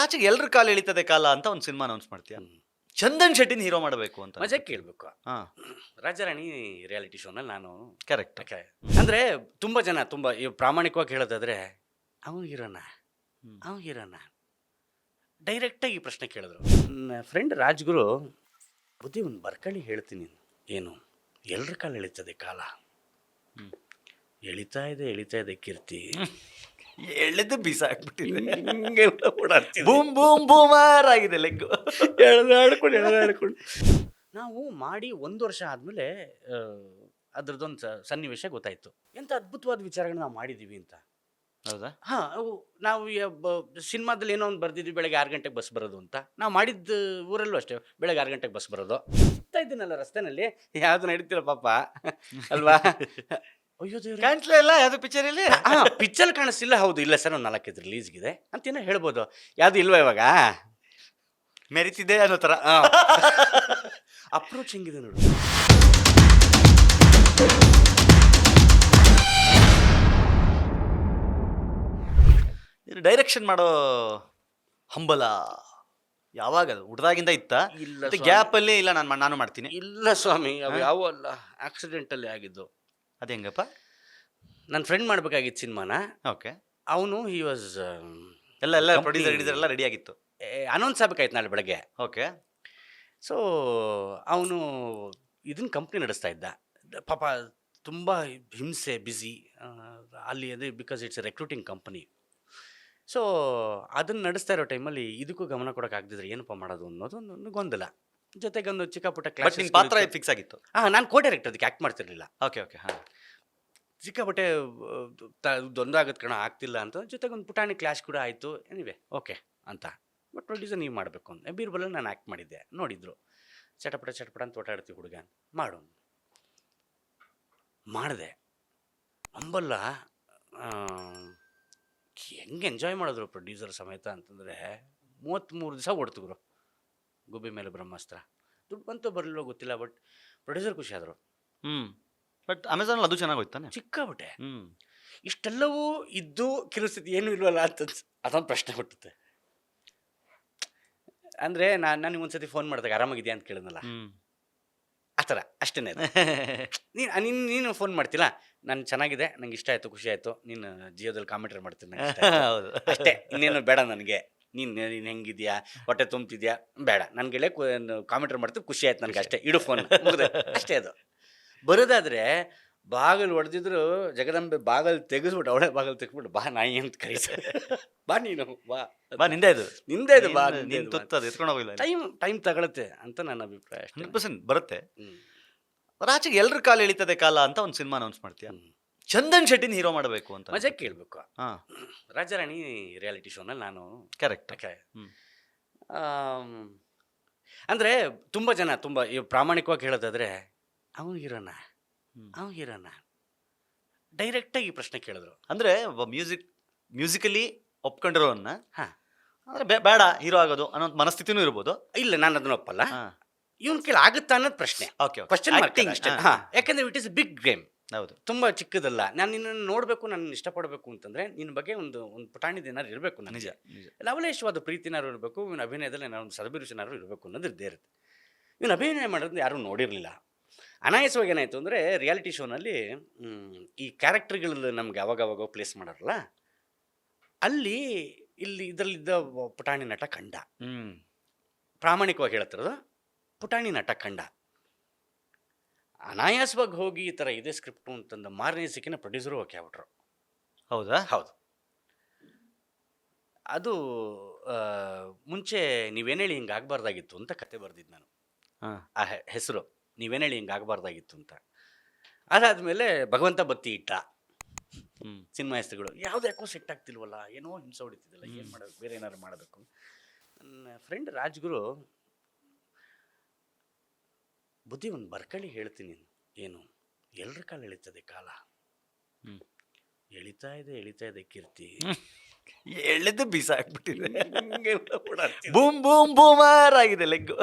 ಆಚೆಗೆ ಎಲ್ರ ಕಾಲು ಎಳಿತದೆ ಕಾಲ ಅಂತ ಒಂದು ಸಿನಿಮಾ ಅನೌನ್ಸ್ ಮಾಡ್ತೀಯ. ಚಂದನ್ ಶೆಟ್ಟಿನ ಹೀರೋ ಮಾಡಬೇಕು ಅಂತ ಮಜಾ ಕೇಳಬೇಕು. ಹಾ ರಾಜಾರಾಣಿ ರಿಯಾಲಿಟಿ ಶೋನಲ್ಲಿ ನಾನು ಕರೆಕ್ಟ್. ಅಂದರೆ ತುಂಬ ಜನ ತುಂಬ ಪ್ರಾಮಾಣಿಕವಾಗಿ ಹೇಳೋದಾದ್ರೆ ಅವನು ಹೀರೋನ ಅವನು ಹೀರೋನ ಡೈರೆಕ್ಟಾಗಿ ಈ ಪ್ರಶ್ನೆ ಕೇಳಿದ್ರು. ನನ್ನ ಫ್ರೆಂಡ್ ರಾಜ್ಗುರು ಬುದ್ಧಿ ಒಂದು ಬರ್ಕಳಿ ಹೇಳ್ತೀನಿ, ಏನು ಎಲ್ರ ಕಾಲ ಎಳಿತದೆ ಕಾಲ, ಎಳಿತಾ ಇದೆ ಕೀರ್ತಿ, ಎಳೆದು ಬೀಸ ಹಾಕ್ಬಿಟ್ಟಿದೆ, ಹಿಂಗೆಲ್ಲ ಓಡಾಡ್ತೀವಿ, ಬೂಮ್ ಬೂಮ್ ಬೂಮರ್ ಆಗಿದೆ ಲೆಗ್. ಎಳೆದಾಡ್ಕೊಂಡು ನಾವು ಮಾಡಿ 1 ವರ್ಷ ಆದಮೇಲೆ ಅದ್ರದ್ದೊಂದು ಸನ್ನಿವೇಶ ಗೊತ್ತಾಯಿತು. ಎಂಥ ಅದ್ಭುತವಾದ ವಿಚಾರಗಳನ್ನ ನಾವು ಮಾಡಿದ್ದೀವಿ ಅಂತ. ಹೌದಾ? ಹಾಂ, ನಾವು ಸಿನಿಮಾದಲ್ಲಿ ಏನೋ ಒಂದು ಬರ್ದಿದ್ವಿ, ಬೆಳಗ್ಗೆ 6 ಗಂಟೆಗೆ ಬಸ್ ಬರೋದು ಅಂತ. ನಾವು ಮಾಡಿದ್ದು ಊರಲ್ಲೂ ಅಷ್ಟೇ, ಬೆಳಗ್ಗೆ 6 ಗಂಟೆಗೆ ಬಸ್ ಬರೋದು. ಸಿಗ್ತಾ ಇದ್ದೀನಲ್ಲ ರಸ್ತೆನಲ್ಲಿ, ಯಾವುದು ನಡೀತಿಲ್ಲ ಪಾಪ ಅಲ್ವಾ. ಅಯ್ಯೋ ದೇವ್ರೆ, ಕಾಣಿಸ್ಲೇ ಇಲ್ಲ ಯಾವ್ದು ಪಿಕ್ಚರಲ್ಲಿ. ಪಿಕ್ಚರ್ ಕಾಣಿಸ್ತಿಲ್ಲ. ಹೌದು, ಇಲ್ಲ ಸರ್, ಒಂದು 4 ರಿಲೀಸ್ಗಿದೆ ಅಂತೇನೋ ಹೇಳ್ಬೋದು. ಯಾವುದು ಇಲ್ವಾ ಇವಾಗ ಮೆರಿತಿದೆ ಅನ್ನೋ ಥರ ಅಪ್ರೋಚ್ ಹೆಂಗಿದೆ ನೋಡು. ಡೈರೆಕ್ಷನ್ ಮಾಡೋ ಹಂಬಲ ಯಾವಾಗ ಹುಡ್ದಾಗಿಂದ ಇತ್ತ? ಇಲ್ಲ ಗ್ಯಾಪ್ ಅಲ್ಲಿ ಇಲ್ಲ ನಾನು ಮಾಡ್ತೀನಿ. ಇಲ್ಲ ಸ್ವಾಮಿ, ಅವು ಯಾವ ಅಲ್ಲ, ಆಕ್ಸಿಡೆಂಟಲ್ಲಿ ಆಗಿದ್ದು. ಅದೇ ಹೆಂಗಪ್ಪ? ನನ್ನ ಫ್ರೆಂಡ್ ಮಾಡ್ಬೇಕಾಗಿತ್ತು ಸಿನಿಮಾನ. ಓಕೆ. ಅವನು ಹಿ ವಾಸ್ ಎಲ್ಲ ಪ್ರೊಡ್ಯೂಸರ್ ಎಲ್ಲ ರೆಡಿ ಆಗಿತ್ತು, ಅನೌನ್ಸ್ ಆಗ್ಬೇಕಾಯ್ತು ನಾಳೆ ಬೆಳಗ್ಗೆ. ಓಕೆ. ಸೊ ಅವನು ಇದನ್ನ ಕಂಪ್ನಿ ನಡೆಸ್ತಾ ಇದ್ದ. ಪಾಪ ತುಂಬ ಹಿಂಸೆ, ಬ್ಯುಸಿ ಅಲ್ಲಿ. ಅದೇ because it's A recruiting company. So ಅದನ್ನು ನಡೆಸ್ತಾ ಇರೋ ಟೈಮಲ್ಲಿ ಇದಕ್ಕೂ ಗಮನ ಕೊಡೋಕ್ಕಾಗದಿದ್ರೆ ಏನಪ್ಪ ಮಾಡೋದು ಅನ್ನೋದು ಒಂದು ಗೊಂದಲ. ಜೊತೆಗೆ ಒಂದು ಚಿಕ್ಕ ಪುಟ್ಟ ಕ್ಲಾಸ್. ಪಾತ್ರ ಫಿಕ್ಸ್ ಆಗಿತ್ತು. ನಾನು ಕೋ-ಡೈರೆಕ್ಟರ್, ಅದಕ್ಕೆ ಆ್ಯಕ್ಟ್ ಮಾಡ್ತಿರ್ಲಿಲ್ಲ. Okay okay. ಹಾಂ, ಸಿಕ್ಕಾಪಟ್ಟೆ ದೊಂದಾಗದ ಕಣ ಆಗ್ತಿಲ್ಲ ಅಂತ. ಜೊತೆಗೆ ಒಂದು ಪುಟಾಣಿ ಕ್ಲಾಶ್ ಕೂಡ ಆಯಿತು. ಎನಿವೆ ಓಕೆ ಅಂತ. ಬಟ್ ಪ್ರೊಡ್ಯೂಸರ್ ನೀವು ಮಾಡಬೇಕು ಅಂತ ಬೀರ್ಬಲಲ್ಲಿ ನಾನು ಆ್ಯಕ್ಟ್ ಮಾಡಿದ್ದೆ. ನೋಡಿದ್ರು, ಚಟಪಟ ಅಂತ ಓಟಾಡ್ತೀವಿ ಹುಡುಗ, ಮಾಡು ಮಾಡಿದೆ. ಅಂಬಲ್ಲ ಹೆಂಗೆ ಎಂಜಾಯ್ ಮಾಡಿದ್ರು ಪ್ರೊಡ್ಯೂಸರ್ ಸಮೇತ ಅಂತಂದರೆ 33 ದಿವಸ ಓಡ್ತಿದ್ರು ಗುಬ್ಬಿ ಮೇಲೆ ಬ್ರಹ್ಮಾಸ್ತ್ರ. ದುಡ್ಡು ಬಂತು ಬರಲಿಲ್ಲೋ ಗೊತ್ತಿಲ್ಲ, ಬಟ್ ಪ್ರೊಡ್ಯೂಸರ್ ಖುಷಿ ಆದರು. ಬಟ್ ಅಮೆಝಾನಲ್ಲಿ ಅದು ಚೆನ್ನಾಗಿ ಹೋಯ್ತಾನೆ. ಸಿಕ್ಕಾಬಿಟ್ಟೆ. ಇಷ್ಟೆಲ್ಲವೂ ಇದ್ದು ಕಿರುಸ್ಥಿತಿ ಏನೂ ಇಲ್ವಲ್ಲ ಅಂತ ಅದೊಂದು ಪ್ರಶ್ನೆ ಹುಟ್ಟುತ್ತೆ. ಅಂದರೆ ನಾನು ಒಂದ್ಸತಿ ಫೋನ್ ಮಾಡಿದಾಗ ಆರಾಮಾಗಿದೆಯಾ ಅಂತ ಕೇಳಿದ್ನಲ್ಲ, ಆ ಥರ ಅಷ್ಟೇ. ನೀನು ಫೋನ್ ಮಾಡ್ತಿಲ್ಲ, ನಾನು ಚೆನ್ನಾಗಿದೆ, ನಂಗೆ ಇಷ್ಟ ಆಯಿತು, ಖುಷಿ ಆಯಿತು, ನೀನು ಜಿಯೋದಲ್ಲಿ ಕಾಮೆಂಟ್ರಿ ಮಾಡ್ತೀನಿ ಅಷ್ಟೇ, ಇನ್ನೇನು ಬೇಡ ನನಗೆ. ನೀನು ಹೆಂಗಿದ್ಯಾ, ಹೊಟ್ಟೆ ತುಂಬ್ತಿದ್ಯಾ, ಬೇಡ ನನಗೆ ಕಾಮೆಂಟ್ರಿ ಮಾಡ್ತೀನಿ, ಖುಷಿ ಆಯ್ತು ನನಗೆ, ಅಷ್ಟೇ, ಇಡು ಫೋನ್, ಮುಗಿದೆ ಅಷ್ಟೇ. ಅದು ಬರೋದಾದರೆ ಬಾಗಿಲು ಹೊಡೆದಿದ್ರು ಜಗದಂಬೆ ಬಾಗಿಲು ತೆಗೆಸ್ಬಿಟ್ಟು, ಅವಳೇ ಬಾಗಿಲು ತೆಗೆಸ್ಬಿಟ್ಟು, ಬಾ ನಾಯಿ ಅಂತ ಕರೀತಾರೆ, ಬಾ ನೀನು ಬಾ ನಿಂದೆ ಇದು ಬಾ ಎತ್ಕೊಂಡು ಹೋಗಿಲ್ಲ. ಟೈಮ್ ತಗೊಳುತ್ತೆ ಅಂತ ನನ್ನ ಅಭಿಪ್ರಾಯ. 100% ಬರುತ್ತೆ. ಆಚೆಗೆ ಎಲ್ರ ಕಾಲು ಎಳಿತದೆ ಕಾಲ ಅಂತ ಒಂದು ಸಿನಿಮಾ ಅನೌನ್ಸ್ ಮಾಡ್ತೀಯ. ಚಂದನ್ ಶೆಟ್ಟಿನ ಹೀರೋ ಮಾಡಬೇಕು ಅಂತ ಮಜಾ ಕೇಳಬೇಕು. ರಾಜಾರಾಣಿ ರಿಯಾಲಿಟಿ ಶೋನಲ್ಲಿ ನಾನು ಕರೆಕ್ಟ್. ಅಂದರೆ ತುಂಬ ಜನ ತುಂಬ ಪ್ರಾಮಾಣಿಕವಾಗಿ ಹೇಳೋದಾದ್ರೆ ಅವನು ಹೀರೋನ ಡೈರೆಕ್ಟಾಗಿ ಈ ಪ್ರಶ್ನೆ ಕೇಳಿದ್ರು. ಅಂದರೆ ಮ್ಯೂಸಿಕಲಿ ಒಪ್ಕೊಂಡಿರೋನ್ನ ಅಂದರೆ ಬೇಡ ಹೀರೋ ಆಗೋದು ಅನ್ನೋ ಮನಸ್ಥಿತಿನೂ ಇರ್ಬೋದು. ಇಲ್ಲ, ನಾನು ಅದನ್ನ ಒಪ್ಪಲ್ಲ. ಇವನ್ ಕೇಳಿ ಆಗುತ್ತಾ ಅನ್ನೋದು ಪ್ರಶ್ನೆ. ಕ್ವಶನ್ ಮಾರ್ಕಿಂಗ್ ಅಷ್ಟೇ. ಯಾಕಂದ್ರೆ ಇಟ್ ಇಸ್ ಬಿಗ್ ಗೇಮ್. ಹೌದು, ತುಂಬ ಚಿಕ್ಕದಲ್ಲ. ನಾನು ನಿನ್ನನ್ನು ನೋಡಬೇಕು, ನನ್ನ ಇಷ್ಟಪಡಬೇಕು ಅಂತಂದ್ರೆ ನಿನ್ನ ಬಗ್ಗೆ ಒಂದು ಪುಟಾಣಿದ ಏನಾದ್ರು ಇರಬೇಕು. ನಿಜ ಲವಲೇಶವಾದ ಪ್ರೀತಿನಾರು ಇರಬೇಕು, ಇವನ ಅಭಿನಯದಲ್ಲಿ ಏನಾದ್ರು ಒಂದು ಸದಭಿರುಚಿನಾರು ಇರಬೇಕು ಅನ್ನೋದು ಇದ್ದೇ ಇರುತ್ತೆ. ಇವನು ಅಭಿನಯ ಮಾಡೋದು ಯಾರೂ ನೋಡಿರಲಿಲ್ಲ. ಅನಾಯಸವಾಗಿ ಏನಾಯಿತು ಅಂದರೆ ರಿಯಾಲಿಟಿ ಶೋನಲ್ಲಿ ಈ ಕ್ಯಾರೆಕ್ಟರ್ಗಳು ನಮ್ಗೆ ಅವಾಗವಾಗ ಪ್ಲೇಸ್ ಮಾಡೋರಲ್ಲ, ಅಲ್ಲಿ ಇದರಲ್ಲಿದ್ದ ಪುಟಾಣಿ ನಟ ಕಂಡ. ಪ್ರಾಮಾಣಿಕವಾಗಿ ಹೇಳ್ತಿರೋದು, ಪುಟಾಣಿ ನಟ ಕಂಡ. ಅನಾಯಾಸವಾಗಿ ಹೋಗಿ ಈ ಥರ ಇದೆ ಸ್ಕ್ರಿಪ್ಟು ಅಂತಂದು ಮಾರನೇ ಸಿಕ್ಕಿನ ಪ್ರೊಡ್ಯೂಸರು ಓಕೆ ಆಗ್ಬಿಟ್ರು. ಹೌದಾ? ಹೌದು. ಅದು ಮುಂಚೆ ನೀವೇನು ಹೇಳಿ ಹಿಂಗೆ ಆಗಬಾರ್ದಾಗಿತ್ತು ಅಂತ ಕತೆ ಬರೆದಿದ್ದು ನಾನು. ಆ ಹೆಸರು ನೀವೇನು ಹೇಳಿ ಹಿಂಗೆ ಆಗಬಾರ್ದಾಗಿತ್ತು ಅಂತ. ಅದಾದಮೇಲೆ ಭಗವಂತ ಬತ್ತಿ ಇಟ್ಟ ಸಿನಿಮಾ ಹೆಸರುಗಳು ಯಾವುದು ಯಾಕೋ ಸೆಟ್ ಆಗ್ತಿಲ್ವಲ್ಲ, ಏನೋ ಹಿಂಸೆ ಹೊಡಿತಿದ್ದಿಲ್ಲ, ಏನು ಮಾಡೋದು, ಬೇರೆ ಏನಾದ್ರು ಮಾಡಬೇಕು. ನನ್ನ ಫ್ರೆಂಡ್ ರಾಜ್ಗುರು ಬುದ್ಧಿ ಒಂದು ಬರ್ಕಳಿ ಹೇಳ್ತೀನಿ, ಏನು ಎಲ್ರ ಕಾಲ ಎಳಿತದೆ ಕಾಲ, ಎಳಿತಾ ಇದೆ ಕೀರ್ತಿ, ಎಳೆದು ಬೀಸ ಹಾಕ್ಬಿಟ್ಟಿದೆ, ಬೂಮ್ ಬೂಮ್ ಬೂಮರ್ ಆಗಿದೆ ಲೆಗ್.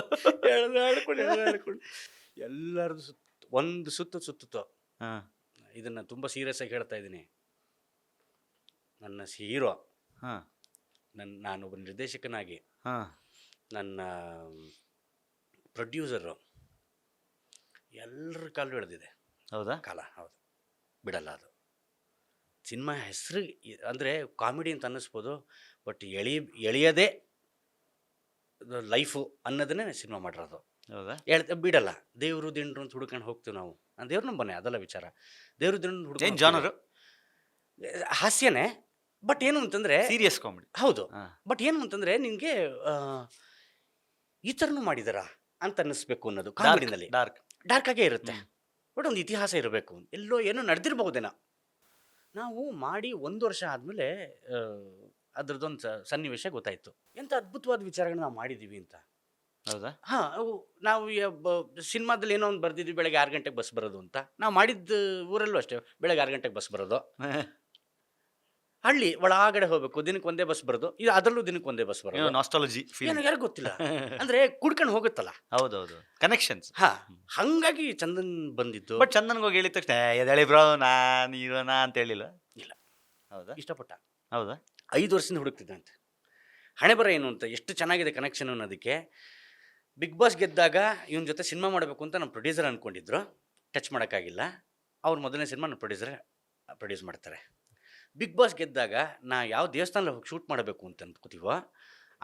ಎಳೆದಾಡ್ಕೊಂಡು ಎಲ್ಲರದು ಒಂದು ಸುತ್ತುತ್ತೋ. ಇದನ್ನ ತುಂಬ ಸೀರಿಯಸ್ ಆಗಿ ಹೇಳ್ತಾ ಇದ್ದೀನಿ. ನನ್ನ ಹೀರೋ ನಾನೊಬ್ಬ ನಿರ್ದೇಶಕನಾಗಿ ಹಾ ನನ್ನ ಪ್ರೊಡ್ಯೂಸರು ಎಲ್ಲರ ಕಾಲು ಎಳೆದಿದೆ ಹೌದಾ ಕಾಲ. ಹೌದು, ಬಿಡಲ್ಲ ಅದು. ಸಿನಿಮಾ ಹೆಸರು ಅಂದರೆ ಕಾಮಿಡಿ ಅಂತ ಅನ್ನಿಸ್ಬೋದು, ಬಟ್ ಎಳೆಯದೇ ಲೈಫು ಅನ್ನೋದನ್ನೇ ಸಿನಿಮಾ ಮಾಡಿರೋದು. ಹೌದಾ ಬಿಡಲ್ಲ. ದೇವರು ದಿಂಡ್ರು ಅಂತ ಹುಡ್ಕೊಂಡು ಹೋಗ್ತೀವಿ ನಾವು. ದೇವ್ರ ನಂಬನೆ ಅದೆಲ್ಲ ವಿಚಾರ. ದೇವರು ದಿಂಡ್ರು ಏನ್ ಹುಡ್ಕೊಂಡು ಜಾನರು ಹಾಸ್ಯನೇ. ಬಟ್ ಏನು ಅಂತಂದ್ರೆ ಸೀರಿಯಸ್ ಕಾಮಿಡಿ. ಹೌದು, ಹಾ ಬಟ್ ಏನು ಅಂತಂದ್ರೆ ನಿನ್ಗೆ ಈ ಥರನೂ ಮಾಡಿದಾರ ಅಂತ ಅನ್ನಿಸ್ಬೇಕು ಅನ್ನೋದು ಕಾಮಿಡಿನಲ್ಲಿ. ಡಾರ್ಕ್ ಡಾರ್ಕ್ ಆಗೇ ಇರುತ್ತೆ, ಬಟ್ ಒಂದು ಇತಿಹಾಸ ಇರಬೇಕು. ಎಲ್ಲೋ ಏನೋ ನಡೆದಿರಬಹುದೇನೋ. ನಾವು ಮಾಡಿ 1 ವರ್ಷ ಆದಮೇಲೆ ಅದ್ರದ್ದೊಂದು ಸನ್ನಿವೇಶ ಗೊತ್ತಾಯಿತು, ಎಂಥ ಅದ್ಭುತವಾದ ವಿಚಾರಗಳನ್ನ ನಾವು ಮಾಡಿದ್ದೀವಿ ಅಂತ. ಹೌದಾ ಹಾಂ, ನಾವು ಸಿನಿಮಾದಲ್ಲಿ ಏನೋ ಒಂದು ಬರ್ದಿದ್ವಿ, ಬೆಳಗ್ಗೆ 6 ಗಂಟೆಗೆ ಬಸ್ ಬರೋದು ಅಂತ. ನಾವು ಮಾಡಿದ್ದ ಊರಲ್ಲೂ ಅಷ್ಟೇ, ಬೆಳಗ್ಗೆ 6 ಗಂಟೆಗೆ ಬಸ್ ಬರೋದು. ಹಳ್ಳಿ ಒಳಗಡೆ ಹೋಗ್ಬೇಕು, ದಿನಕ್ಕೆ ಒಂದೇ ಬಸ್ ಬರೋದು. ಇದು ಅದರಲ್ಲೂ ದಿನಕ್ಕೆ ಒಂದೇ ಬಸ್ ಬರೋದು. ನಾಸ್ಟಾಲಜಿ ಫೀಲ್. ಏನೋ ಯಾರಿಗೂ ಗೊತ್ತಿಲ್ಲ, ಅಂದ್ರೆ ಕುಡ್ಕೊಂಡು ಹೋಗುತ್ತಲ್ಲ. ಹೌದೌದು, ಕನೆಕ್ಷನ್ಸ್. ಹಾ, ಹಂಗಾಗಿ ಚಂದನ್ ಬಂದಿದ್ದು. ಬಟ್ ಚಂದನ್ಗೆ ಹೋಗಿ ಹೇಳಿದ ತಕ್ಷಣ ಎದಳಿ ಬ್ರೋ ನಾನ್ ಇರೋನಾ ಅಂತ ಹೇಳಿಲ್ಲ. ಇಲ್ಲ, ಹೌದಾ ಇಷ್ಟಪಟ್ಟ. ಹೌದಾ 5 ವರ್ಷದಿಂದ ಹುಡುಕ್ತಿದ್ದಂತೆ. ಹಣೆ ಬರ ಏನು ಅಂತ, ಎಷ್ಟು ಚೆನ್ನಾಗಿದೆ ಕನೆಕ್ಷನ್ ಅನ್ನೋದಕ್ಕೆ. ಬಿಗ್ ಬಾಸ್ ಗೆದ್ದಾಗ ಇವನ ಜೊತೆ ಸಿನಿಮಾ ಮಾಡಬೇಕು ಅಂತ ನಮ್ಮ ಪ್ರೊಡ್ಯೂಸರ್ ಅಂದ್ಕೊಂಡಿದ್ರು. ಟಚ್ ಮಾಡೋಕ್ಕಾಗಿಲ್ಲ. ಅವ್ರ ಮೊದಲನೇ ಸಿನಿಮಾ ನಮ್ಮ ಪ್ರೊಡ್ಯೂಸರ್ ಪ್ರೊಡ್ಯೂಸ್ ಮಾಡ್ತಾರೆ. ಬಿಗ್ ಬಾಸ್ ಗೆದ್ದಾಗ ನಾ ಯಾವ ದೇವಸ್ಥಾನದಲ್ಲಿ ಹೋಗಿ ಶೂಟ್ ಮಾಡಬೇಕು ಅಂತ ಅಂದ್ಕೋತೀವೋ,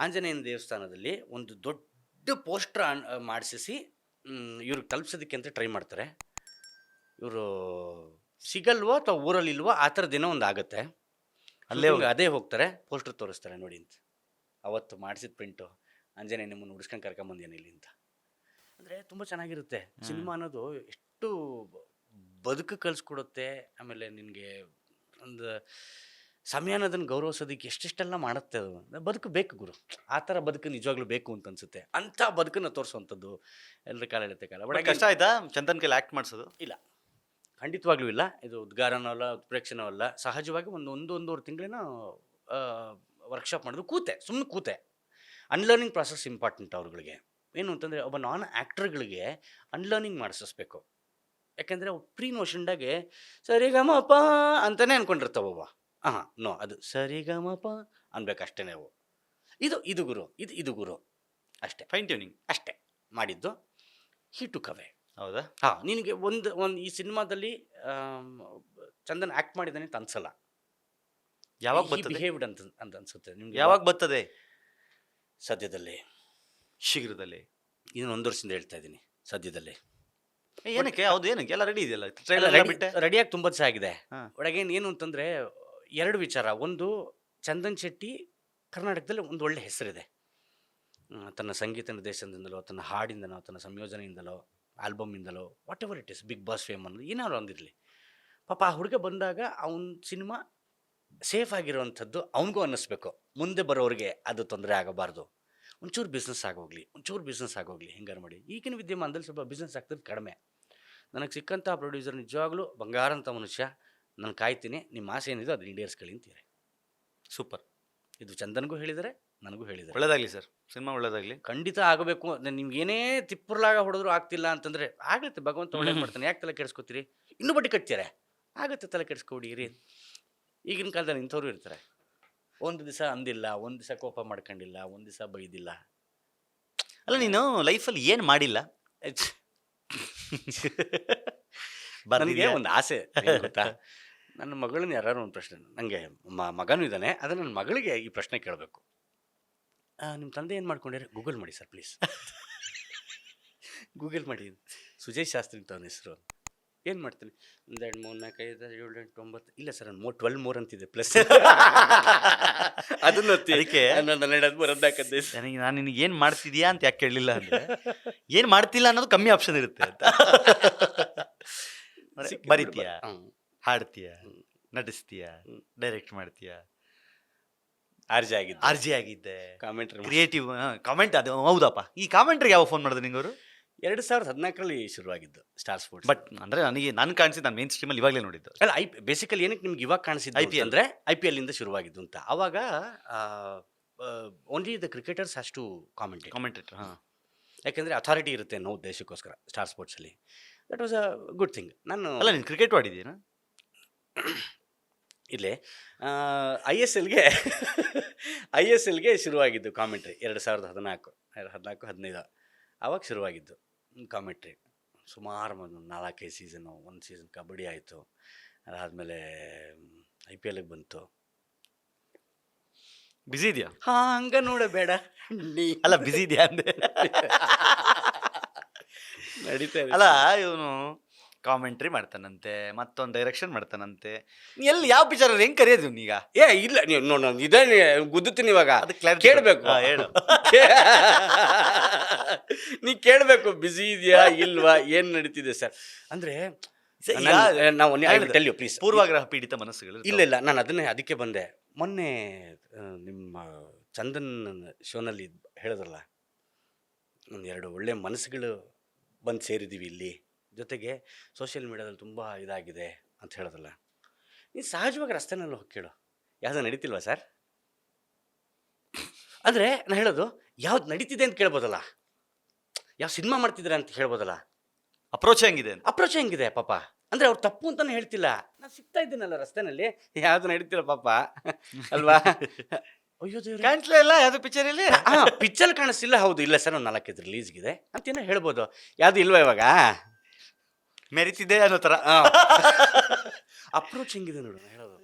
ಆಂಜನೇಯನ ದೇವಸ್ಥಾನದಲ್ಲಿ ಒಂದು ದೊಡ್ಡ ಪೋಸ್ಟರ್ ಮಾಡಿಸಿ ಇವ್ರಿಗೆ ತಲುಪಿಸೋದಕ್ಕೆ ಅಂತ ಟ್ರೈ ಮಾಡ್ತಾರೆ. ಇವರು ಸಿಗಲ್ವೋ ಅಥವಾ ಊರಲ್ಲಿ ಇಲ್ವೋ ಆ ಥರದ್ದೇನೋ ಒಂದು ಆಗುತ್ತೆ. ಅದೇ ಹೋಗ್ತಾರೆ, ಪೋಸ್ಟರ್ ತೋರಿಸ್ತಾರೆ ನೋಡಿ ಅಂತ. ಅವತ್ತು ಮಾಡಿಸಿದ ಪ್ರಿಂಟು ಆಂಜನೇಯ ನಿಮ್ಮನ್ನು ಉಡಿಸ್ಕೊಂಡು ಕರ್ಕೊಂಬಂದೇನು ಇಲ್ಲಿ ಅಂತ. ಅಂದರೆ ತುಂಬ ಚೆನ್ನಾಗಿರುತ್ತೆ ಸಿನಿಮಾ ಅನ್ನೋದು. ಎಷ್ಟು ಬದುಕು ಕಲಿಸ್ಕೊಡುತ್ತೆ. ಆಮೇಲೆ ನಿನಗೆ ಒಂದು ಸಮಯ ಅನ್ನೋದನ್ನು ಗೌರವಿಸೋದಕ್ಕೆ ಎಷ್ಟೆಷ್ಟೆಲ್ಲ ಮಾಡುತ್ತೆ. ಅದು ಬದುಕು ಬೇಕು ಗುರು, ಆ ಥರ ಬದುಕು ನಿಜವಾಗ್ಲೂ ಬೇಕು ಅಂತ ಅನ್ಸುತ್ತೆ. ಅಂಥ ಬದುಕನ್ನು ತೋರಿಸುವಂಥದ್ದು ಎಲ್ಲರ ಕಾಲ ಎಳುತ್ತೆ ಕಾಲ. ಬಟ್ ಕಷ್ಟ ಆಯ್ತಾ ಚಂದನ್ ಕೈಲಿ ಆಕ್ಟ್ ಮಾಡಿಸೋದು? ಇಲ್ಲ, ಖಂಡಿತವಾಗ್ಲೂ ಇಲ್ಲ. ಇದು ಉದ್ಗಾರನೋ ಅಲ್ಲ, ಉತ್ಪ್ರೇಕ್ಷಣೋ ಅಲ್ಲ. ಸಹಜವಾಗಿ ಒಂದೂವರೆ ತಿಂಗಳೇನೋ ವರ್ಕ್ಶಾಪ್ ಮಾಡಿದ್ರು. ಸುಮ್ಮನೆ ಕೂತೆ. ಅನ್ಲರ್ನಿಂಗ್ ಪ್ರಾಸೆಸ್ ಇಂಪಾರ್ಟೆಂಟ್ ಅವ್ರುಗಳಿಗೆ. ಏನು ಅಂತಂದರೆ ಒಬ್ಬ ನಾನ್ ಆ್ಯಕ್ಟರ್ಗಳಿಗೆ ಅನ್ಲರ್ನಿಂಗ್ ಮಾಡಿಸ್ಬೇಕು. ಯಾಕೆಂದರೆ ಅವು ಪ್ರೀ ನೋಷನ್ದಾಗೆ ಸರಿಗಮಪ ಅಂತಲೇ ಅಂದ್ಕೊಂಡಿರ್ತಾವವ. ನೋ, ಅದು ಸರಿಗಮಪ ಅನ್ಬೇಕಷ್ಟೇ ನಾವು. ಇದು ಗುರು, ಇದು ಗುರು ಅಷ್ಟೇ. ಫೈನ್ ಟ್ಯೂನಿಂಗ್ ಅಷ್ಟೇ ಮಾಡಿದ್ದು. ಹೀಟು ಕವೆ. ಹೌದಾ ನಿನಗೆ ಒಂದು ಈ ಸಿನಿಮಾದಲ್ಲಿ ಚಂದನ್ ಆ್ಯಕ್ಟ್ ಮಾಡಿದ್ದಾನೆ ಅಂತ ಅನ್ಸಲ್ಲ. ಯಾವಾಗ ಬರ್ತದೆ ಬಿಹೇವ್ಡ್ ಅಂತ ಅನ್ಸುತ್ತೆ ನಿಮ್ಗೆ. ಯಾವಾಗ ಬರ್ತದೆ? ಸದ್ಯದಲ್ಲೇ, ಶೀಘ್ರದಲ್ಲಿ. ಇದನ್ನ 1 ವರ್ಷದಿಂದ ಹೇಳ್ತಾ ಇದ್ದೀನಿ. ಸದ್ಯದಲ್ಲೇ. ಏನಕ್ಕೆ? ಹೌದು, ಏನಕ್ಕೆ? ಎಲ್ಲ ರೆಡಿ ಇದೆಯಲ್ಲ, ಟ್ರೈಲರ್ ಬಿಟ್ಟೆ. ರೆಡಿಯಾಗಿ ತುಂಬ ದಿವಸ ಆಗಿದೆ. ಹಾ. ಒಳಗೇನು ಏನು ಅಂತಂದರೆ 2 ವಿಚಾರ. ಒಂದು, ಚಂದನ್ ಶೆಟ್ಟಿ ಕರ್ನಾಟಕದಲ್ಲಿ ಒಂದು ಒಳ್ಳೆ ಹೆಸರಿದೆ. ತನ್ನ ಸಂಗೀತ ನಿರ್ದೇಶನದಿಂದಲೋ, ತನ್ನ ಹಾಡಿಂದಲೋ, ತನ್ನ ಸಂಯೋಜನೆಯಿಂದಲೋ, ಆಲ್ಬಮ್ಮಿಂದಲೋ, whatever it is, big boss fame ಅನ್ನೋದು ಏನಾದ್ರು ಒಂದಿರಲಿ. ಪಾಪ ಆ ಹುಡುಗ ಬಂದಾಗ ಅವನ ಸಿನಿಮಾ ಸೇಫ್ ಆಗಿರೋವಂಥದ್ದು ಅವನಿಗೂ ಅನ್ನಿಸ್ಬೇಕು. ಮುಂದೆ ಬರೋರಿಗೆ ಅದು ತೊಂದರೆ ಆಗಬಾರ್ದು. ಒಂಚೂರು ಬಿಸ್ನೆಸ್ ಆಗೋಗ್ಲಿ ಹೆಂಗಾರು ಮಾಡಿ. ಈಗಿನ ವಿದ್ಯಮಾನದಲ್ಲಿ ಸ್ವಲ್ಪ ಬಿಸ್ನೆಸ್ ಆಗ್ತದೆ ಕಡಿಮೆ. ನನಗೆ ಸಿಕ್ಕಂಥ ಪ್ರೊಡ್ಯೂಸರ್ ನಿಜವಾಗ್ಲೂ ಬಂಗಾರ ಅಂತ ಮನುಷ್ಯ. ನಾನು ಕಾಯ್ತೀನಿ, ನಿಮ್ಮ ಆಸೆ ಏನಿದೆ ಅದನ್ನ ಈಡೇರಿಸ್ಕೊಳ್ಳಿ ಅಂತೀರಿ. ಸೂಪರ್. ಇದು ಚಂದನ್ಗೂ ಹೇಳಿದರೆ, ನನಗೂ ಹೇಳಿದ್ದಾರೆ. ಒಳ್ಳೇದಾಗ್ಲಿ ಸರ್, ಸಿನಿಮಾ ಒಳ್ಳೇದಾಗ್ಲಿ. ಖಂಡಿತ ಆಗಬೇಕು. ನಿಮ್ಗೆ ಏನೇ ತಿಪ್ಪುರ್ಲಾಗ ಹೊಡೆದ್ರು ಆಗ್ತಿಲ್ಲ ಅಂತಂದರೆ ಆಗುತ್ತೆ, ಭಗವಂತ ಒಳ್ಳೇದು ಮಾಡ್ತಾನೆ. ಯಾಕೆ ತಲೆ ಕೆಡಿಸ್ಕೊತೀರಿ? ಇನ್ನೂ ಬಡ್ಡಿ ಕಟ್ತೀರಾ? ಆಗುತ್ತೆ, ತಲೆ ಕೆಡಿಸ್ಕೊಡಿರಿ. ಈಗಿನ ಕಾಲದಲ್ಲಿ ಇಂಥವ್ರು ಇರ್ತಾರೆ. ಒಂದು ದಿವಸ ಅಂದಿಲ್ಲ, ಒಂದು ದಿವಸ ಕೋಪ ಮಾಡ್ಕೊಂಡಿಲ್ಲ, ಒಂದು ದಿವಸ ಬೈದಿಲ್ಲ. ಅಲ್ಲ, ನೀನು ಲೈಫಲ್ಲಿ ಏನು ಮಾಡಿಲ್ಲ? ನನಗೆ ಒಂದು ಆಸೆ ಏನ್ ಗೊತ್ತಾ, ನನ್ನ ಮಗಳನ್ನ ಯಾರು ಒಂದು ಪ್ರಶ್ನೆ, ನನಗೆ ಮಗನೂ ಇದ್ದಾನೆ, ಆದರೆ ನನ್ನ ಮಗಳಿಗೆ ಈ ಪ್ರಶ್ನೆ ಕೇಳಬೇಕು. ನಿಮ್ಮ ತಂದೆ ಏನು ಮಾಡ್ಕೊಂಡಿರಿ? ಗೂಗಲ್ ಮಾಡಿ ಸರ್ ಪ್ಲೀಸ್. ಗೂಗಲ್ ಮಾಡಿ, ಸುಜಯ್ ಶಾಸ್ತ್ರಿ ಅಂತ ಅವನ ಹೆಸರು. ಏನು ಮಾಡ್ತೀನಿ? 1 2 3 4 5 6 7 8 9. ಇಲ್ಲ ಸರ್, ನಾನು 12 more ಅಂತಿದೆ ಪ್ಲಸ್. ಅದನ್ನು ಅದಕ್ಕೆ ನನಗೆ ನಾನು ನಿನಗೆ ಏನು ಮಾಡ್ತಿದ್ಯಾ ಅಂತ ಯಾಕೆ ಕೇಳಲಿಲ್ಲ ಅಂದರೆ, ಏನು ಮಾಡ್ತಿಲ್ಲ ಅನ್ನೋದು ಕಮ್ಮಿ ಆಪ್ಷನ್ ಇರುತ್ತೆ ಅಂತ. ಬರಿತೀಯಾ, ಹಾಡ್ತೀಯಾ, ನಟಿಸ್ತೀಯಾ, ಡೈರೆಕ್ಟ್ ಮಾಡ್ತೀಯಾ, ಆರ್ಜಿ ಆಗಿದ್ದೆ, ಕಾಮೆಂಟ್ರಿ, ಕ್ರಿಯೇಟಿವ್ ಕಾಮೆಂಟ್. ಅದು ಹೌದಪ್ಪ. ಈ ಕಾಮೆಂಟ್ರಿಗೆ ಯಾವ ಫೋನ್ ಮಾಡಿದ್ರು ನಿಂಗವರು? 2014ರಲ್ಲಿ ಶುರುವಾಗಿದ್ದು ಸ್ಟಾರ್ ಸ್ಪೋರ್ಟ್ಸ್. ಬಟ್ ಅಂದರೆ ನಾನು ಕಾಣಿಸಿದ್ದು, ನಾನು ಮೇನ್ ಸ್ಟ್ರೀಮಲ್ಲಿ ಇವಾಗಲೇ ನೋಡಿದ್ದು. ಅಲ್ಲ, ಬೇಸಿಕಲಿ ಏನಕ್ಕೆ ನಿಮ್ಗೆ ಇವಾಗ ಕಾಣಿಸಿದ್ದು IPL ಅಂದರೆ IPL ಇಂದ ಶುರುವಾಗಿದ್ದು ಅಂತ. ಆವಾಗ only the cricketers has to commentator. ಯಾಕೆಂದರೆ ಅಥಾರಿಟಿ ಇರುತ್ತೆ ಅನ್ನೋ ಉದ್ದೇಶಕ್ಕೋಸ್ಕರ ಸ್ಟಾರ್ ಸ್ಪೋರ್ಟ್ಸಲ್ಲಿ. That was a good thing. ನಾನು ಅಲ್ಲ, ನೀನು ಕ್ರಿಕೆಟ್ ಆಡಿದ್ದೀನಾ? ಇಲ್ಲಿ ಐ ಎಸ್ ಎಲ್ಗೆ ಶುರುವಾಗಿದ್ದು ಕಾಮೆಂಟ್ರಿ 2014-15 ಆವಾಗ ಶುರುವಾಗಿದ್ದು ಕಾಮೆಂಟ್ರಿ. ಸುಮಾರು ಒಂದು 4-5 ಸೀಸನು, ಒಂದು ಸೀಸನ್ ಕಬಡ್ಡಿ ಆಯಿತು, ಅದಾದಮೇಲೆ IPL ಬಂತು. ಬಿಸಿ ಇದೆಯಾ? ಹಂಗ ನೋಡಬೇಡ ನೀ ಅಲ್ಲ ಬಿಸಿ ಇದೆಯಾ ಅಂದೆ. ನಡೀತಾ ಇದೆ. ಅಲ್ಲ ಇವನು ಕಾಮೆಂಟ್ರಿ ಮಾಡ್ತಾನಂತೆ, ಮತ್ತೊಂದು ಡೈರೆಕ್ಷನ್ ಮಾಡ್ತಾನಂತೆ. ಎಲ್ಲಿ ಯಾವ ಪಿಕ್ಚರ್ ಹೆಂಗ್ ಕರೆಯೋದು ಇವ್ನೀಗ? ಇಲ್ಲ ನೀವು ನೋಡ ಇದೇ ಗುದ್ದುತ್ತೀನಿ ಇವಾಗ. ಅದಕ್ಕೆ clarity ಕೇಳಬೇಕು. ಹಾ, ಹೇಳು. ನೀ ಕೇಳಬೇಕು, ಬಿಸಿ ಇದೆಯಾ ಇಲ್ವಾ, ಏನು ನಡೀತಿದೆ ಸರ್ ಅಂದರೆ ನಾವು ಟೆಲ್ ಯು ಪ್ಲೀಸ್. ಪೂರ್ವಾಗ್ರಹ ಪೀಡಿತ ಮನಸ್ಸುಗಳು. ಇಲ್ಲ ನಾನು ಅದಕ್ಕೆ ಬಂದೆ. ಮೊನ್ನೆ ನಿಮ್ಮ ಚಂದನ್ ಶೋನಲ್ಲಿ ಹೇಳಿದ್ರಲ್ಲ, ಒಂದೆರಡು ಒಳ್ಳೆ ಮನಸ್ಸುಗಳು ಬಂದು ಸೇರಿದ್ದೀವಿ ಇಲ್ಲಿ, ಜೊತೆಗೆ ಸೋಷಿಯಲ್ ಮೀಡಿಯಾದಲ್ಲಿ ತುಂಬ ಇದಾಗಿದೆ ಅಂತ ಹೇಳಿದ್ರಲ್ಲ. ನೀನು ಸಹಜವಾಗಿ ರಸ್ತೆನಲ್ಲಿ ಹೋಗಿ ಕೇಳು, ಯಾವುದು ನಡೀತಿಲ್ವಾ ಸರ್ ಅಂದರೆ ನಾನು ಹೇಳೋದು, ಯಾವ್ದು ನಡೀತಿದೆ ಅಂತ ಕೇಳ್ಬೋದಲ್ಲ, ಯಾವ ಸಿನಿಮಾ ಮಾಡ್ತಿದ್ದೀರಾ ಅಂತ ಹೇಳ್ಬೋದಲ್ಲ. ಅಪ್ರೋಚ್ ಹೆಂಗಿದೆ ಅಂತ. ಅಪ್ರೋಚ್ ಹೆಂಗಿದೆ ಪಾಪ ಅಂದರೆ ಅವ್ರು ತಪ್ಪು ಅಂತಾನೆ ಹೇಳ್ತಿಲ್ಲ. ನಾನು ಸಿಗ್ತಾ ಇದ್ದೀನಲ್ಲ ರಸ್ತೆನಲ್ಲಿ, ಯಾವುದು ನಡೀತಿಲ್ಲ ಪಾಪ ಅಲ್ವಾ. ಅಯ್ಯೋ ದೇವ್ರೆ, ಕಾಣಿಸ್ಲೇ ಇಲ್ಲ ಯಾವ್ದು ಪಿಕ್ಚರ್ ಇಲ್ಲಿ. ಪಿಕ್ಚರ್ ಕಾಣಿಸ್ತಿಲ್ಲ. ಹೌದು, ಇಲ್ಲ ಸರ್ ಒಂದು 4 ರಿಲೀಸ್ಗಿದೆ ಅಂತೇನೋ ಹೇಳ್ಬೋದು. ಯಾವುದು ಇಲ್ವಾ ಇವಾಗ ಮೆರಿತಿದೆ ಅನ್ನೋ ಥರ ಅಪ್ರೋಚ್ ಹೆಂಗಿದೆ ನೋಡು ನಾನು ಹೇಳೋದು.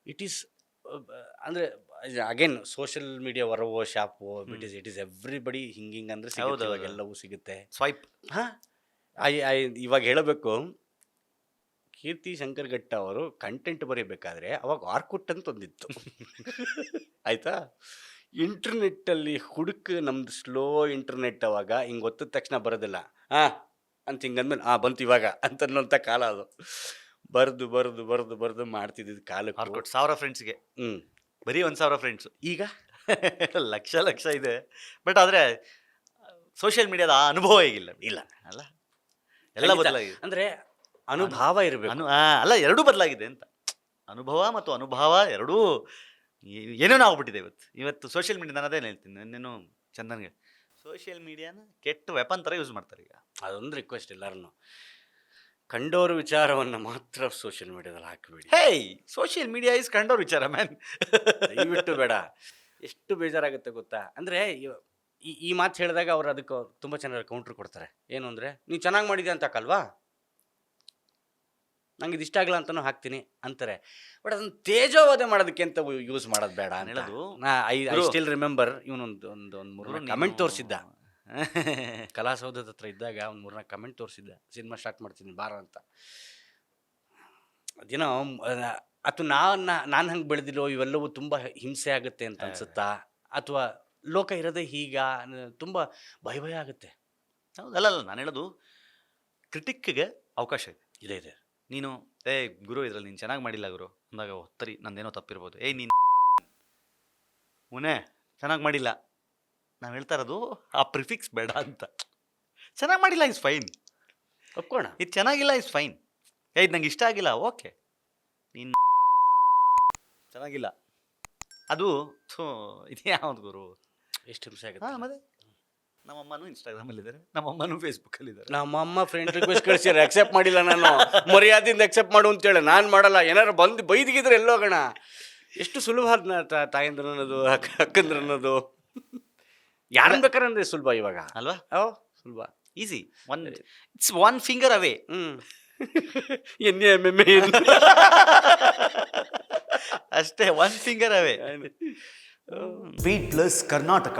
ಇಟ್ ಈಸ್ ಅಂದರೆ ಅಗೇನ್ ಸೋಷಿಯಲ್ ಮೀಡಿಯಾ ಹೊರವೋ ಶಾಪೋ ಇಟ್ ಈಸ್ ಎವ್ರಿಬಡಿ ಹಿಂಗಿಂಗ್ ಅಂದರೆ ಸಿಗುತ್ತೆ, ಇವಾಗ ಎಲ್ಲವೂ ಸಿಗುತ್ತೆ. ಸ್ವೈಪ್. ಹಾಂ, ಇವಾಗ ಹೇಳಬೇಕು, ಕೀರ್ತಿ ಶಂಕರ್ ಘಟ್ಟ ಅವರು ಕಂಟೆಂಟ್ ಬರೀಬೇಕಾದ್ರೆ ಅವಾಗ ಆರ್ಕುಟ್ ಅಂತ ಒಂದಿತ್ತು ಆಯಿತಾ. ಇಂಟರ್ನೆಟ್ಟಲ್ಲಿ ನಮ್ದು ಸ್ಲೋ ಇಂಟರ್ನೆಟ್ ಅವಾಗ ಹಿಂಗೆ ಒತ್ತಿದ ತಕ್ಷಣ ಬರೋದಿಲ್ಲ. ಅಂತ ಹಿಂಗಂದ್ಮೇಲೆ ಬಂತು ಇವಾಗ ಅಂತ ಅನ್ನೋಂಥ ಕಾಲ ಅದು. ಬರೆದು ಮಾಡ್ತಿದ್ದಿದ್ದು ಕಾಲಕ್ಕೆ. ಆರ್ಕುಟ್ 1000 ಫ್ರೆಂಡ್ಸ್ಗೆ ಬರೀ 1000 ಫ್ರೆಂಡ್ಸು. ಈಗ ಲಕ್ಷ ಇದೆ. ಬಟ್ ಆದರೆ ಸೋಷಿಯಲ್ ಮೀಡಿಯಾದ ಆ ಅನುಭವ ಹೇಗಿಲ್ಲ. ಇಲ್ಲ ಅಲ್ಲ, ಎಲ್ಲ ಬದಲಾಗಿದೆ. ಅಂದರೆ ಅನುಭವ ಇರಬೇಕು. ಅಲ್ಲ, ಎರಡೂ ಬದಲಾಗಿದೆ ಅಂತ. ಅನುಭವ ಮತ್ತು ಅನುಭವ ಎರಡೂ ಏನೇನೋ ಆಗ್ಬಿಟ್ಟಿದೆ ಇವತ್ತು ಸೋಷಿಯಲ್ ಮೀಡಿಯಾ. ನಾನು ಅದೇನು ಹೇಳ್ತೀನಿ, ಇನ್ನೇನು ಚಂದನ್ಗೆ ಸೋಷಿಯಲ್ ಮೀಡಿಯಾನ ಕೆಟ್ಟ ವೆಪನ್ ಥರ ಯೂಸ್ ಮಾಡ್ತಾರೆ ಈಗ. ಅದೊಂದು ರಿಕ್ವೆಸ್ಟ್ ಎಲ್ಲರೂ, ಕಂಡೋರ ವಿಚಾರವನ್ನು ಮಾತ್ರ ಸೋಷಿಯಲ್ ಮೀಡಿಯಾದಲ್ಲಿ ಹಾಕಬೇಡಿ. ಹೇಯ್, ಸೋಷಿಯಲ್ ಮೀಡಿಯಾ ಇಸ್ ಕಂಡೋರ್ ವಿಚಾರ ಮ್ಯಾನ್. ದಯವಿಟ್ಟು ಬೇಡ. ಎಷ್ಟು ಬೇಜಾರಾಗುತ್ತೆ ಗೊತ್ತಾ. ಅಂದರೆ ಈ ಮಾತು ಹೇಳಿದಾಗ ಅವ್ರು ಅದಕ್ಕೆ ತುಂಬ ಚೆನ್ನಾಗಿ ಕೌಂಟ್ರ್ ಕೊಡ್ತಾರೆ. ಏನು ಅಂದರೆ, ನೀವು ಚೆನ್ನಾಗಿ ಮಾಡಿದೆ ಅಂತ ಹಾಕಲ್ವಾ, ನಂಗೆ ಇದು ಇಷ್ಟ ಆಗಲ್ಲ ಅಂತಲೂ ಹಾಕ್ತೀನಿ ಅಂತಾರೆ. ಬಟ್ ಅದನ್ನು ತೇಜೋವಧೆ ಮಾಡೋದಕ್ಕೆ ಅಂತ ಯೂಸ್ ಮಾಡೋದು ಬೇಡ ಅಂತ ಹೇಳೋದು. ಐ ಸ್ಟಿಲ್ ರಿಮೆಂಬರ್, ಇವನೊಂದು ಒಂದು 3-4 ಕಮೆಂಟ್ ತೋರಿಸಿದ್ದ ಕಲಾಸೌಧದ ಹತ್ರ ಇದ್ದಾಗ. ಒಂದು 3-4 ಕಮೆಂಟ್ ತೋರಿಸಿದ್ದ, ಸಿನಿಮಾ ಸ್ಟಾರ್ಟ್ ಮಾಡ್ತೀನಿ ಬಾರ ಅಂತ. ಅದೇನೋ ಅಥವಾ ನಾನು ಹಂಗೆ ಬೆಳೆದಿರೋ ಇವೆಲ್ಲವೂ ತುಂಬ ಹಿಂಸೆ ಆಗುತ್ತೆ ಅಂತ ಅನ್ಸುತ್ತಾ, ಅಥವಾ ಲೋಕ ಇರೋದೇ ಹೀಗ, ತುಂಬ ಭಯ ಆಗುತ್ತೆ. ಹೌದಲ್ಲ, ನಾನು ಹೇಳೋದು ಕ್ರಿಟಿಕ್ಗೆ ಅವಕಾಶ ಇದೆ. ಇದೆ. ನೀನು ಗುರು ಇದ್ರಲ್ಲಿ ನೀನು ಚೆನ್ನಾಗಿ ಮಾಡಿಲ್ಲ ಗುರು ಅಂದಾಗ, ಹೊತ್ತರಿ ನಂದೇನೋ ತಪ್ಪಿರ್ಬೋದು. ನೀನು ಮುನೆ ಚೆನ್ನಾಗಿ ಮಾಡಿಲ್ಲ, ನಾವು ಹೇಳ್ತಾ ಇರೋದು ಆ ಪ್ರಿಫಿಕ್ಸ್ ಬೇಡ ಅಂತ. ಚೆನ್ನಾಗಿ ಮಾಡಿಲ್ಲ ಇಸ್ ಫೈನ್, ಒಪ್ಕೋಣ. ಇದು ಚೆನ್ನಾಗಿಲ್ಲ ಇಸ್ ಫೈನ್. ಇದು ನಂಗೆ ಇಷ್ಟ ಆಗಿಲ್ಲ, ಓಕೆ. ನೀನು ಚೆನ್ನಾಗಿಲ್ಲ, ಅದು ಇದು ಯಾವ್ದು ಗುರು, ಎಷ್ಟು ಹಿಂಸೆ ಆಗುತ್ತೆ. ಮತ್ತೆ ನಮ್ಮಮ್ಮನೂ ಇನ್ಸ್ಟಾಗ್ರಾಮಲ್ಲಿದ್ದಾರೆ, ನಮ್ಮಮ್ಮನೂ ಫೇಸ್ಬುಕ್ಕಲ್ಲಿದ್ದಾರೆ. ನಮ್ಮಮ್ಮ ಫ್ರೆಂಡ್ ರಿಕ್ವೆಸ್ಟ್ ಕಳಿಸಿದ್ರೆ ಅಕ್ಸೆಪ್ಟ್ ಮಾಡಿಲ್ಲ. ನಾನು ಮರ್ಯಾದೆಯಿಂದ ಅಕ್ಸೆಪ್ಟ್ ಮಾಡು ಅಂತೇಳಿ ನಾನು ಮಾಡಲ್ಲ. ಏನಾರು ಬಂದು ಬೈದಿಗಿದ್ರೆ ಎಲ್ಲೋಗೋಣ. ಎಷ್ಟು ಸುಲಭ ತಾಯಂದ್ರ ಅನ್ನೋದು, ಅಕ್ಕಂದ್ರ ಅನ್ನೋದು. ಯಾರನ್ನ ಬೇಕಾರೆ ಅಂದರೆ ಸುಲಭ ಇವಾಗ ಅಲ್ವಾ? ಸುಲಭ, ಈಸಿ. It's 1 finger away. ಅಷ್ಟೇ, 1 finger away. Beat plus Karnataka.